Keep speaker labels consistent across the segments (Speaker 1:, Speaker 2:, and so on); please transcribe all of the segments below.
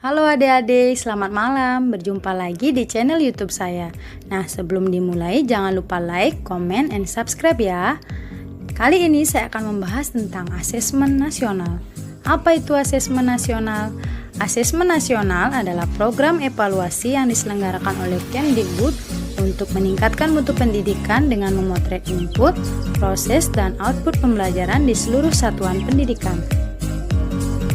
Speaker 1: Halo adik-adik, selamat malam. Berjumpa lagi di channel YouTube saya. Nah, sebelum dimulai jangan lupa like, comment, and subscribe ya. Kali ini saya akan membahas tentang asesmen nasional. Apa itu asesmen nasional? Asesmen nasional adalah program evaluasi yang diselenggarakan oleh Kemdikbud untuk meningkatkan mutu pendidikan dengan memotret input, proses, dan output pembelajaran di seluruh satuan pendidikan.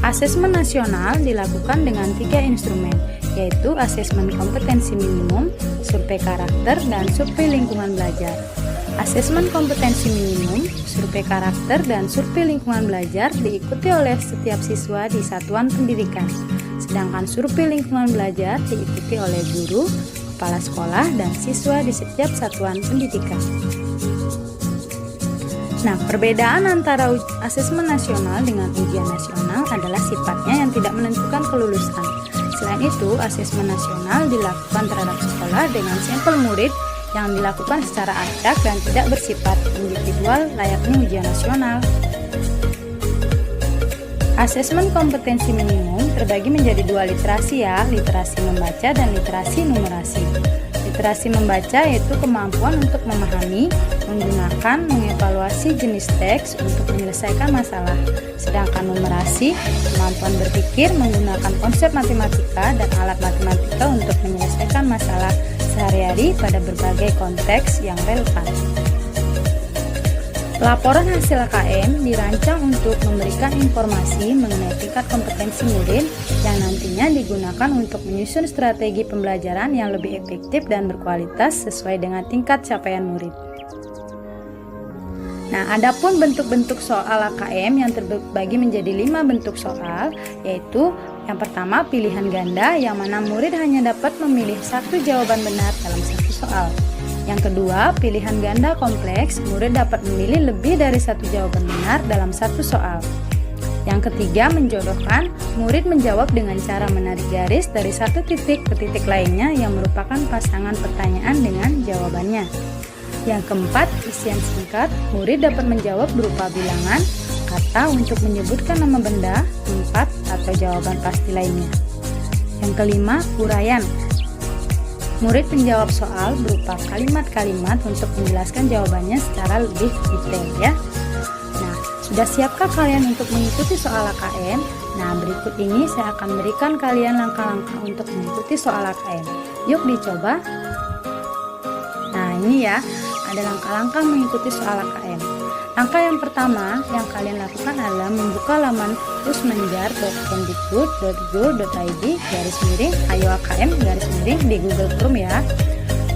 Speaker 1: Asesmen nasional dilakukan dengan 3 instrumen, yaitu asesmen kompetensi minimum, survei karakter, dan survei lingkungan belajar. Asesmen kompetensi minimum, survei karakter, dan survei lingkungan belajar diikuti oleh setiap siswa di satuan pendidikan, sedangkan survei lingkungan belajar diikuti oleh guru, kepala sekolah, dan siswa di setiap satuan pendidikan. Nah, perbedaan antara asesmen nasional dengan ujian nasional adalah sifatnya yang tidak menentukan kelulusan. Selain itu, asesmen nasional dilakukan terhadap sekolah dengan sampel murid yang dilakukan secara acak dan tidak bersifat individual layaknya ujian nasional. Asesmen kompetensi minimum terbagi menjadi 2 literasi ya, literasi membaca dan literasi numerasi. Literasi membaca yaitu kemampuan untuk memahami, menggunakan, mengevaluasi jenis teks untuk menyelesaikan masalah. Sedangkan numerasi, kemampuan berpikir, menggunakan konsep matematika dan alat matematika untuk menyelesaikan masalah sehari-hari pada berbagai konteks yang relevan. Laporan hasil KM dirancang untuk memberikan informasi mengenai tingkat kompetensi murid yang nantinya digunakan untuk menyusun strategi pembelajaran yang lebih efektif dan berkualitas sesuai dengan tingkat capaian murid. Nah, adapun bentuk-bentuk soal KM yang terbagi menjadi 5 bentuk soal, yaitu yang pertama pilihan ganda yang mana murid hanya dapat memilih satu jawaban benar dalam satu soal. Yang kedua, pilihan ganda kompleks, murid dapat memilih lebih dari satu jawaban benar dalam satu soal. Yang ketiga, menjodohkan, murid menjawab dengan cara menarik garis dari satu titik ke titik lainnya yang merupakan pasangan pertanyaan dengan jawabannya. Yang keempat, isian singkat, murid dapat menjawab berupa bilangan, kata untuk menyebutkan nama benda, tempat, atau jawaban pasti lainnya. Yang kelima, uraian. Murid menjawab soal berupa kalimat-kalimat untuk menjelaskan jawabannya secara lebih detail ya. Nah, sudah siapkah kalian untuk mengikuti soal AKM? Nah, berikut ini saya akan berikan kalian langkah-langkah untuk mengikuti soal AKM. Yuk dicoba. Nah, ini ya, ada langkah-langkah mengikuti soal AKM. Langkah yang pertama yang kalian lakukan adalah membuka laman pusmenjar.kemdikbud.id/ayo-akm- di Google Chrome ya.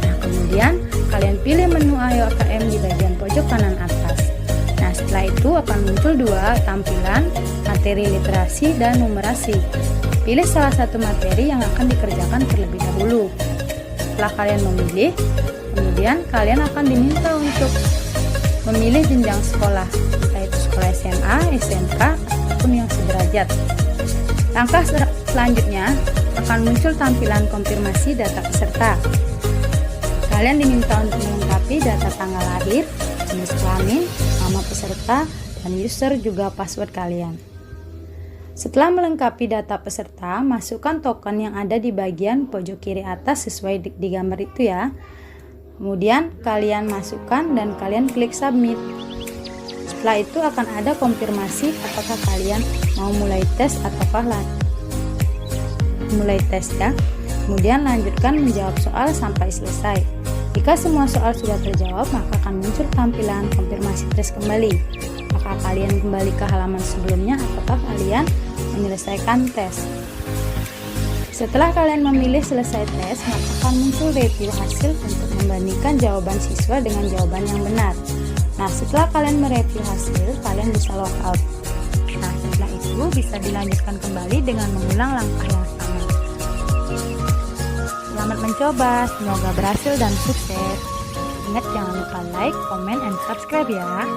Speaker 1: Nah, kemudian kalian pilih menu Ayo AKM di bagian pojok kanan atas. Nah, setelah itu akan muncul 2 tampilan, materi literasi dan numerasi. Pilih salah satu materi yang akan dikerjakan terlebih dahulu. Setelah kalian memilih, kemudian kalian akan diminta untuk memilih jenjang sekolah, yaitu sekolah SMA, SMK, ataupun yang sederajat. Langkah selanjutnya akan muncul tampilan konfirmasi data peserta. Kalian diminta untuk melengkapi data tanggal lahir, jenis kelamin, nama peserta, dan user juga password kalian. Setelah melengkapi data peserta, masukkan token yang ada di bagian pojok kiri atas sesuai di gambar itu ya. Kemudian kalian masukkan dan kalian klik submit. Setelah itu akan ada konfirmasi apakah kalian mau mulai tes ataukah mulai tes ya. Kemudian lanjutkan menjawab soal sampai selesai. Jika semua soal sudah terjawab, maka akan muncul tampilan konfirmasi tes kembali. Apakah kalian kembali ke halaman sebelumnya ataukah kalian menyelesaikan tes. Setelah kalian memilih selesai tes, maka akan muncul review hasil untuk membandingkan jawaban siswa dengan jawaban yang benar. Nah, setelah kalian mereview hasil, kalian bisa log out. Nah, setelah itu bisa dilanjutkan kembali dengan mengulang langkah yang sama. Selamat mencoba, semoga berhasil dan sukses. Ingat jangan lupa like, comment, and subscribe ya.